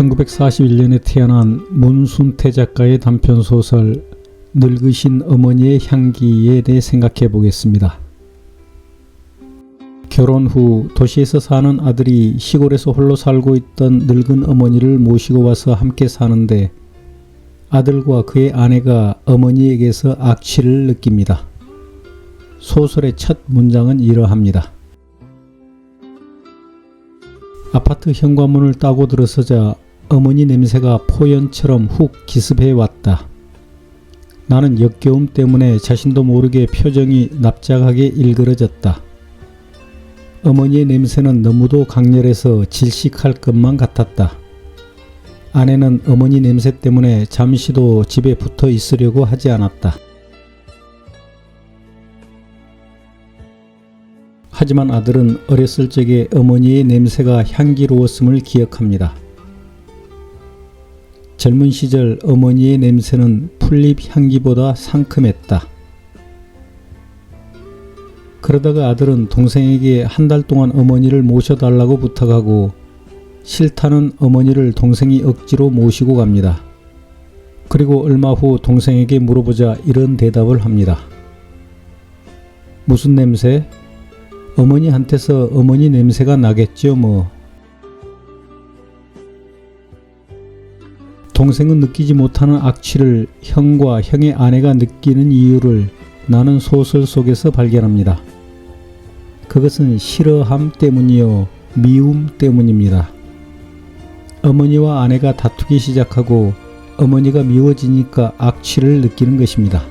1941년에 태어난 문순태 작가의 단편소설 늙으신 어머니의 향기에 대해 생각해 보겠습니다. 결혼 후 도시에서 사는 아들이 시골에서 홀로 살고 있던 늙은 어머니를 모시고 와서 함께 사는데 아들과 그의 아내가 어머니에게서 악취를 느낍니다. 소설의 첫 문장은 이러합니다. 아파트 현관문을 따고 들어서자 어머니 냄새가 포연처럼 훅 기습해 왔다. 나는 역겨움 때문에 자신도 모르게 표정이 납작하게 일그러졌다. 어머니의 냄새는 너무도 강렬해서 질식할 것만 같았다. 아내는 어머니 냄새 때문에 잠시도 집에 붙어 있으려고 하지 않았다. 하지만 아들은 어렸을 적에 어머니의 냄새가 향기로웠음을 기억합니다. 젊은 시절 어머니의 냄새는 풀잎 향기보다 상큼했다. 그러다가 아들은 동생에게 한 달 동안 어머니를 모셔달라고 부탁하고 싫다는 어머니를 동생이 억지로 모시고 갑니다. 그리고 얼마 후 동생에게 물어보자 이런 대답을 합니다. 무슨 냄새? 어머니한테서 어머니 냄새가 나겠죠 뭐. 동생은 느끼지 못하는 악취를 형과 형의 아내가 느끼는 이유를 나는 소설 속에서 발견합니다. 그것은 싫어함 때문이요 미움 때문입니다. 어머니와 아내가 다투기 시작하고 어머니가 미워지니까 악취를 느끼는 것입니다.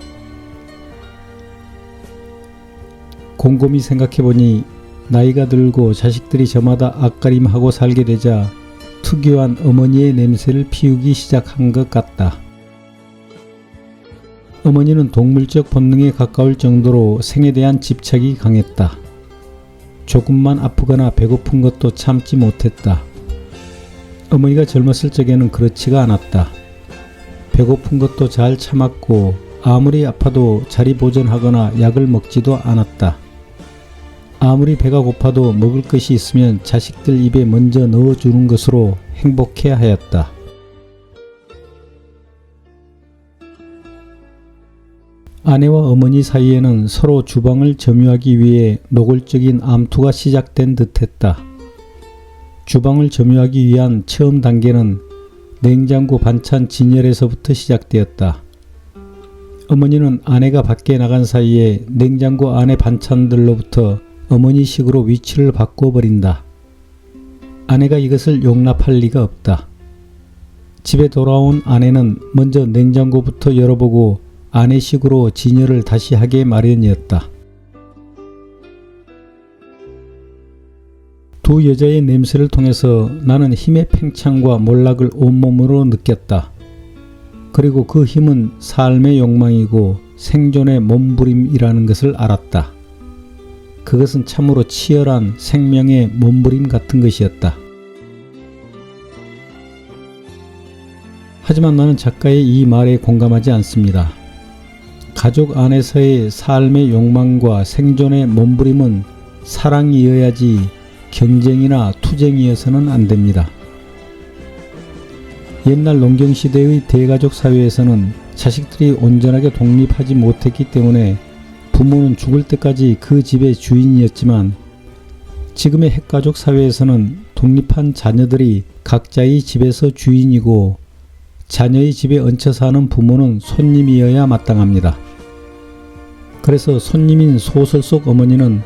곰곰이 생각해보니 나이가 들고 자식들이 저마다 앞가림하고 살게 되자 특유한 어머니의 냄새를 피우기 시작한 것 같다. 어머니는 동물적 본능에 가까울 정도로 생에 대한 집착이 강했다. 조금만 아프거나 배고픈 것도 참지 못했다. 어머니가 젊었을 적에는 그렇지가 않았다. 배고픈 것도 잘 참았고 아무리 아파도 자리 보존하거나 약을 먹지도 않았다. 아무리 배가 고파도 먹을 것이 있으면 자식들 입에 먼저 넣어주는 것으로 행복해 하였다. 아내와 어머니 사이에는 서로 주방을 점유하기 위해 노골적인 암투가 시작된 듯했다. 주방을 점유하기 위한 처음 단계는 냉장고 반찬 진열에서부터 시작되었다. 어머니는 아내가 밖에 나간 사이에 냉장고 안의 반찬들로부터 어머니식으로 위치를 바꿔버린다. 아내가 이것을 용납할 리가 없다. 집에 돌아온 아내는 먼저 냉장고부터 열어보고 아내식으로 진열을 다시 하게 마련이었다. 두 여자의 냄새를 통해서 나는 힘의 팽창과 몰락을 온몸으로 느꼈다. 그리고 그 힘은 삶의 욕망이고 생존의 몸부림이라는 것을 알았다. 그것은 참으로 치열한 생명의 몸부림 같은 것이었다. 하지만 나는 작가의 이 말에 공감하지 않습니다. 가족 안에서의 삶의 욕망과 생존의 몸부림은 사랑이어야지 경쟁이나 투쟁이어서는 안 됩니다. 옛날 농경시대의 대가족 사회에서는 자식들이 온전하게 독립하지 못했기 때문에 부모는 죽을 때까지 그 집의 주인이었지만 지금의 핵가족 사회에서는 독립한 자녀들이 각자의 집에서 주인이고 자녀의 집에 얹혀 사는 부모는 손님이어야 마땅합니다. 그래서 손님인 소설 속 어머니는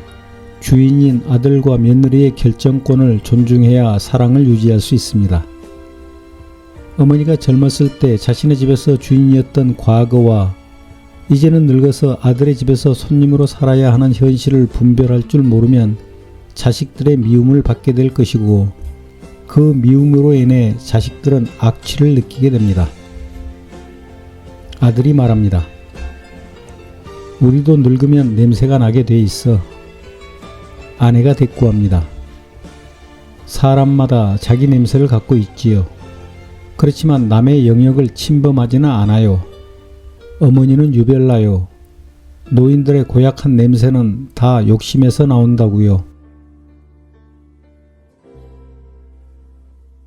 주인인 아들과 며느리의 결정권을 존중해야 사랑을 유지할 수 있습니다. 어머니가 젊었을 때 자신의 집에서 주인이었던 과거와 이제는 늙어서 아들의 집에서 손님으로 살아야 하는 현실을 분별할 줄 모르면 자식들의 미움을 받게 될 것이고 그 미움으로 인해 자식들은 악취를 느끼게 됩니다. 아들이 말합니다. 우리도 늙으면 냄새가 나게 돼 있어. 아내가 대꾸합니다. 사람마다 자기 냄새를 갖고 있지요. 그렇지만 남의 영역을 침범하지는 않아요. 어머니는 유별나요. 노인들의 고약한 냄새는 다 욕심에서 나온다고요.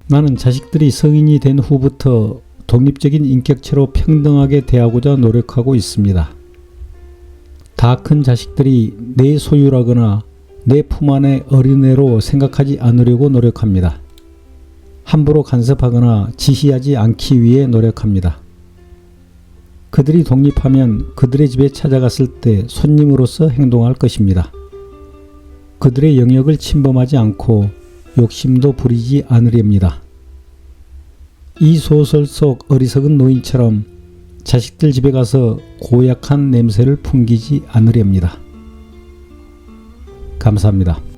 나는 자식들이 성인이 된 후부터 독립적인 인격체로 평등하게 대하고자 노력하고 있습니다. 다 큰 자식들이 내 소유라거나 내 품 안의 어린애로 생각하지 않으려고 노력합니다. 함부로 간섭하거나 지시하지 않기 위해 노력합니다. 그들이 독립하면 그들의 집에 찾아갔을 때 손님으로서 행동할 것입니다. 그들의 영역을 침범하지 않고 욕심도 부리지 않으렵니다. 이 소설 속 어리석은 노인처럼 자식들 집에 가서 고약한 냄새를 풍기지 않으렵니다. 감사합니다.